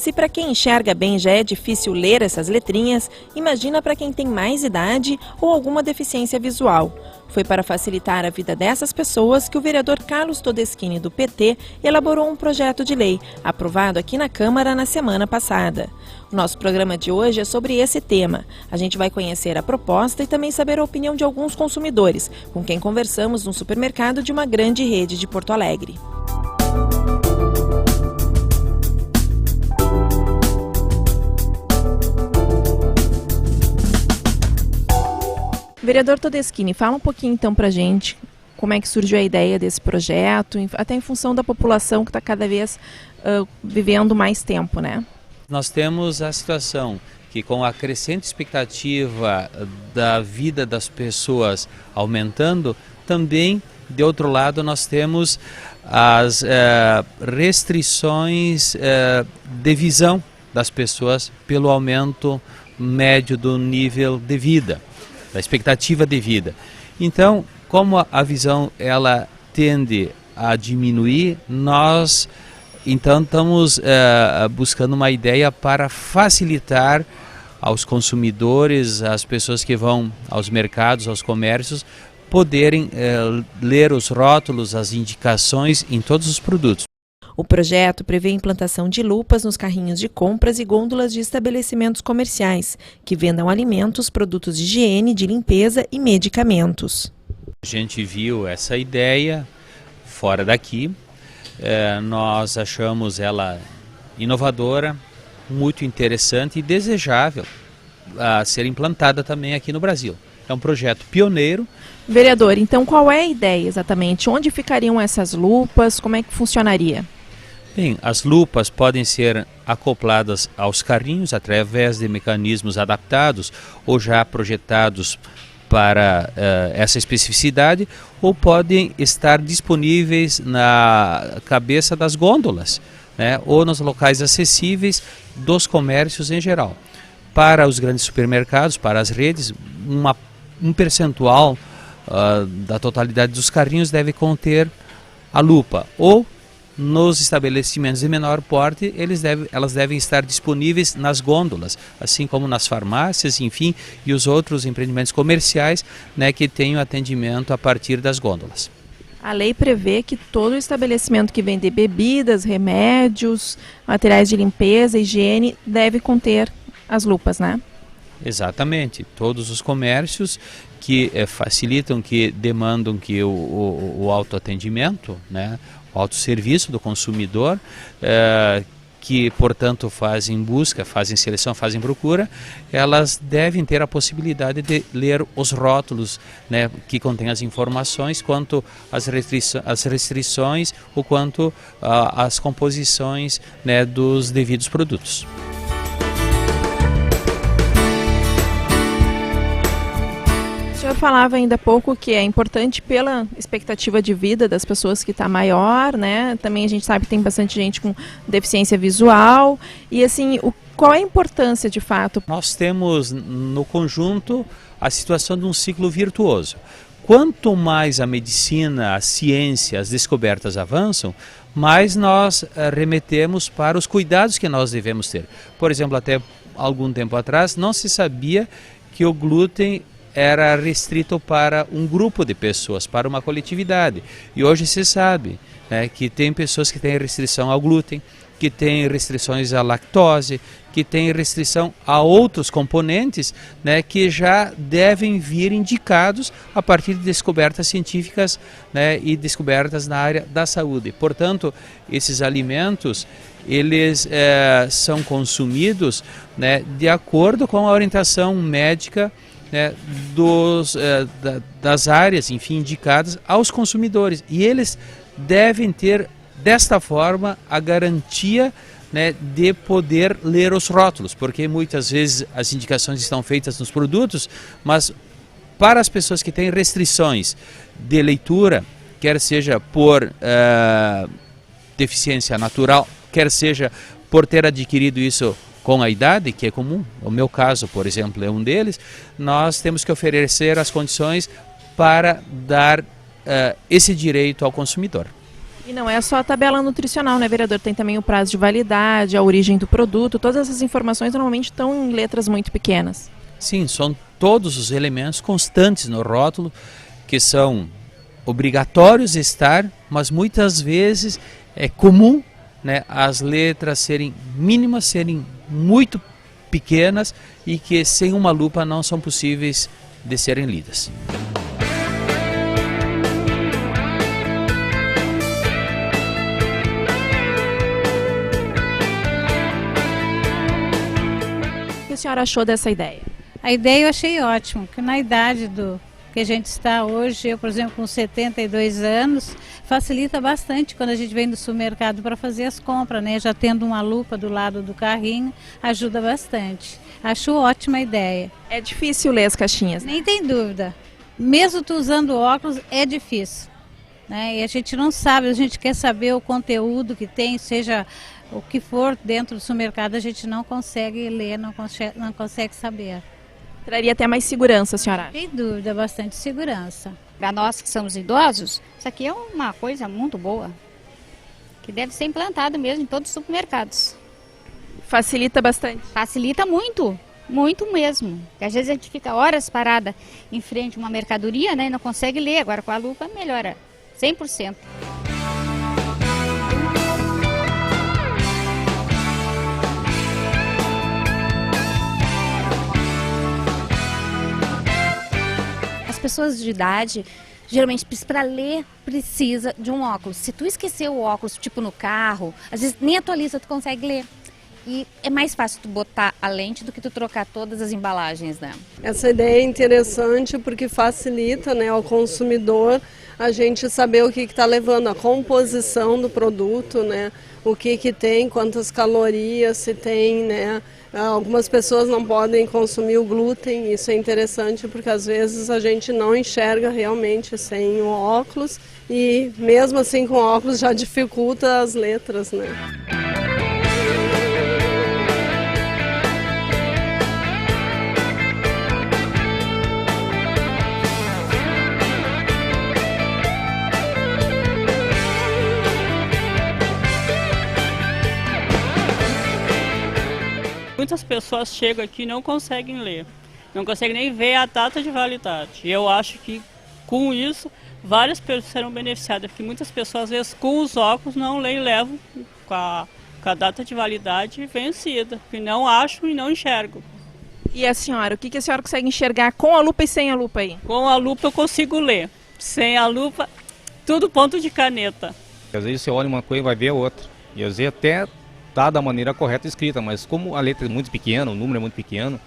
Se para quem enxerga bem já é difícil ler essas letrinhas, imagina para quem tem mais idade ou alguma deficiência visual. Foi para facilitar a vida dessas pessoas que o vereador Carlos Todeschini, do PT, elaborou um projeto de lei, aprovado aqui na Câmara na semana passada. O nosso programa de hoje é sobre esse tema. A gente vai conhecer a proposta e também saber a opinião de alguns consumidores, com quem conversamos no supermercado de uma grande rede de Porto Alegre. Vereador Todeschini, fala um pouquinho então pra gente como é que surgiu a ideia desse projeto, até em função da população que está cada vez vivendo mais tempo, né? Nós temos a situação que, com a crescente expectativa da vida das pessoas aumentando, também, de outro lado, nós temos as restrições de visão das pessoas pelo aumento médio do nível de vida, da expectativa de vida. Então, como a visão ela tende a diminuir, nós então estamos buscando uma ideia para facilitar aos consumidores, às pessoas que vão aos mercados, aos comércios, poderem ler os rótulos, as indicações em todos os produtos. O projeto prevê a implantação de lupas nos carrinhos de compras e gôndolas de estabelecimentos comerciais, que vendam alimentos, produtos de higiene, de limpeza e medicamentos. A gente viu essa ideia fora daqui, nós achamos ela inovadora, muito interessante e desejável a ser implantada também aqui no Brasil. É um projeto pioneiro. Vereador, então qual é a ideia exatamente? Onde ficariam essas lupas? Como é que funcionaria? Bem, as lupas podem ser acopladas aos carrinhos através de mecanismos adaptados ou já projetados para essa especificidade, ou podem estar disponíveis na cabeça das gôndolas, né, ou nos locais acessíveis dos comércios em geral. Para os grandes supermercados, para as redes, um percentual da totalidade dos carrinhos deve conter a lupa, ou nos estabelecimentos de menor porte, elas devem estar disponíveis nas gôndolas, assim como nas farmácias, enfim, e os outros empreendimentos comerciais, né, que tenham atendimento a partir das gôndolas. A lei prevê que todo estabelecimento que vende bebidas, remédios, materiais de limpeza, higiene, deve conter as lupas, né? Exatamente. Todos os comércios que facilitam, que demandam que o autoatendimento, né, o autosserviço do consumidor, que, portanto, fazem busca, fazem seleção, fazem procura, elas devem ter a possibilidade de ler os rótulos, né, que contêm as informações quanto às restrições ou quanto às composições, né, dos devidos produtos. O senhor falava ainda há pouco que é importante pela expectativa de vida das pessoas que está maior, né? Também a gente sabe que tem bastante gente com deficiência visual. E assim, qual é a importância de fato? Nós temos no conjunto a situação de um ciclo virtuoso. Quanto mais a medicina, a ciência, as descobertas avançam, mais nós remetemos para os cuidados que nós devemos ter. Por exemplo, até algum tempo atrás não se sabia que o glúten era restrito para um grupo de pessoas, para uma coletividade. E hoje se sabe, né, que tem pessoas que têm restrição ao glúten, que têm restrições à lactose, que têm restrição a outros componentes, né, que já devem vir indicados a partir de descobertas científicas, né, e descobertas na área da saúde. Portanto, esses alimentos, eles são consumidos, né, de acordo com a orientação médica, né, das áreas, enfim, indicadas aos consumidores, e eles devem ter desta forma a garantia, né, de poder ler os rótulos, porque muitas vezes as indicações estão feitas nos produtos, mas para as pessoas que têm restrições de leitura, quer seja por deficiência natural, quer seja por ter adquirido isso com a idade, que é comum, o meu caso, por exemplo, é um deles, nós temos que oferecer as condições para dar esse direito ao consumidor. E não é só a tabela nutricional, né, vereador? Tem também o prazo de validade, a origem do produto, todas essas informações normalmente estão em letras muito pequenas. Sim, são todos os elementos constantes no rótulo que são obrigatórios estar, mas muitas vezes é comum, né, as letras serem mínimas, serem muito pequenas e que sem uma lupa não são possíveis de serem lidas. O que a senhora achou dessa ideia? A ideia eu achei ótima, porque na idade do que a gente está hoje, eu, por exemplo, com 72 anos, facilita bastante quando a gente vem do supermercado para fazer as compras, né? Já tendo uma lupa do lado do carrinho, ajuda bastante. Acho ótima a ideia. É difícil ler as caixinhas, né? Nem tem dúvida. Mesmo tu usando óculos, é difícil, né? E a gente não sabe, a gente quer saber o conteúdo que tem, seja o que for dentro do supermercado, a gente não consegue ler, não consegue saber. Traria até mais segurança, a senhora acha? Sem dúvida, bastante segurança. Para nós que somos idosos, isso aqui é uma coisa muito boa, que deve ser implantada mesmo em todos os supermercados. Facilita bastante. Facilita muito, muito mesmo. Porque às vezes a gente fica horas parada em frente a uma mercadoria, né, e não consegue ler. Agora com a lupa melhora 100%. As pessoas de idade, geralmente, para ler, precisa de um óculos. Se tu esquecer o óculos, tipo no carro, às vezes nem atualiza, tu consegue ler. E é mais fácil tu botar a lente do que tu trocar todas as embalagens, né? Essa ideia é interessante porque facilita, né, ao consumidor a gente saber o que está levando, a composição do produto, né, o que tem, quantas calorias se tem, né. Algumas pessoas não podem consumir o glúten, isso é interessante porque às vezes a gente não enxerga realmente sem o óculos e mesmo assim com óculos já dificulta as letras, né. Muitas pessoas chegam aqui e não conseguem ler, não conseguem nem ver a data de validade. E eu acho que com isso várias pessoas serão beneficiadas, porque muitas pessoas às vezes com os óculos não leem e levam com a data de validade vencida, porque não acham e não enxergam. E a senhora, o que a senhora consegue enxergar com a lupa e sem a lupa aí? Com a lupa eu consigo ler, sem a lupa tudo ponto de caneta. Às vezes você olha uma coisa e vai ver a outra, e às vezes até tá da maneira correta escrita, mas como a letra é muito pequena, o número é muito pequeno,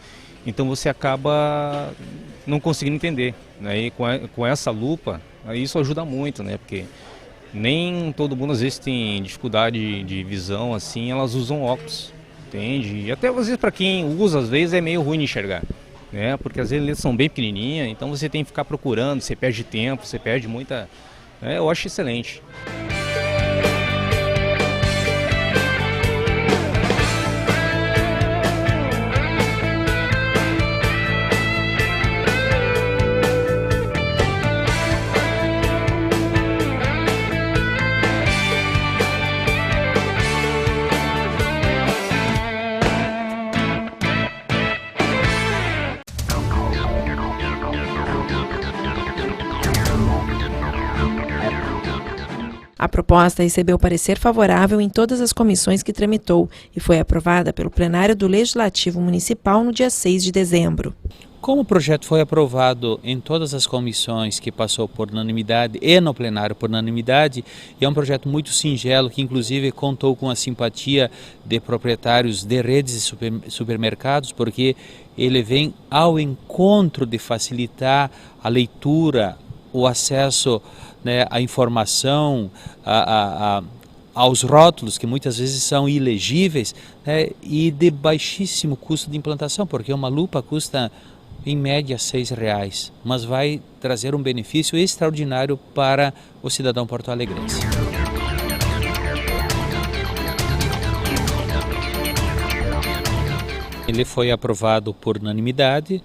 então você acaba não conseguindo entender, né? E com essa lupa, isso ajuda muito, né? Porque nem todo mundo às vezes tem dificuldade de visão, assim, elas usam óculos, entende? E até às vezes para quem usa, às vezes é meio ruim de enxergar, né? Porque às vezes eles são bem pequenininhas, então você tem que ficar procurando, você perde tempo, você perde muita... eu acho excelente. A proposta recebeu parecer favorável em todas as comissões que tramitou e foi aprovada pelo plenário do Legislativo Municipal no dia 6 de dezembro. Como o projeto foi aprovado em todas as comissões que passou por unanimidade e no plenário por unanimidade, é um projeto muito singelo que inclusive contou com a simpatia de proprietários de redes de supermercados, porque ele vem ao encontro de facilitar a leitura, o acesso, né, à informação, aos rótulos que muitas vezes são ilegíveis, né, e de baixíssimo custo de implantação, porque uma lupa custa em média R$6, mas vai trazer um benefício extraordinário para o cidadão porto-alegrense. Ele foi aprovado por unanimidade.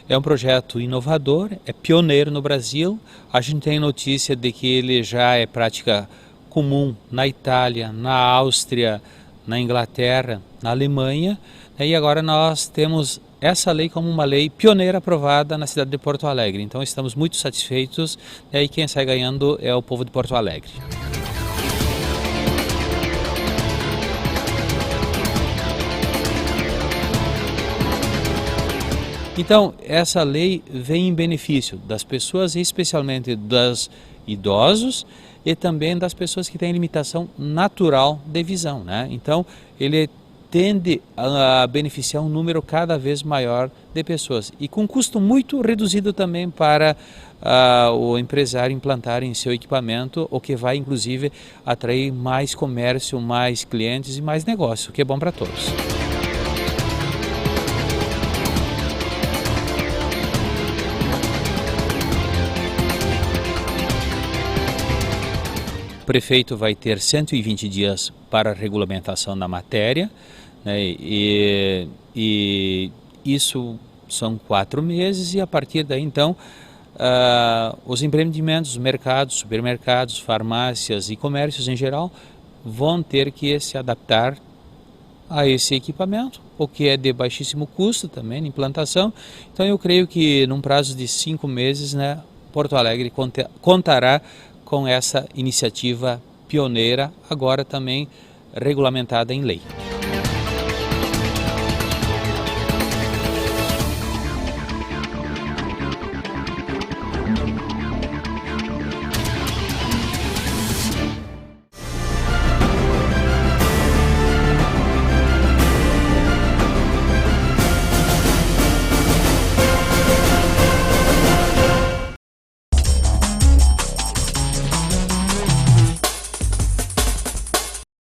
É um projeto inovador, é pioneiro no Brasil. A gente tem notícia de que ele já é prática comum na Itália, na Áustria, na Inglaterra, na Alemanha, e agora nós temos essa lei como uma lei pioneira aprovada na cidade de Porto Alegre. Então estamos muito satisfeitos, e quem sai ganhando é o povo de Porto Alegre. Então, essa lei vem em benefício das pessoas, especialmente dos idosos e também das pessoas que têm limitação natural de visão, né? Então, ele tende a beneficiar um número cada vez maior de pessoas e com custo muito reduzido também para o empresário implantar em seu equipamento, o que vai inclusive atrair mais comércio, mais clientes e mais negócio, o que é bom para todos. O prefeito vai ter 120 dias para a regulamentação da matéria, né, e isso são 4 meses, e a partir daí então os empreendimentos, mercados, supermercados, farmácias e comércios em geral vão ter que se adaptar a esse equipamento, o que é de baixíssimo custo também na implantação. Então eu creio que num prazo de 5 meses, né, Porto Alegre contará com essa iniciativa pioneira, agora também regulamentada em lei.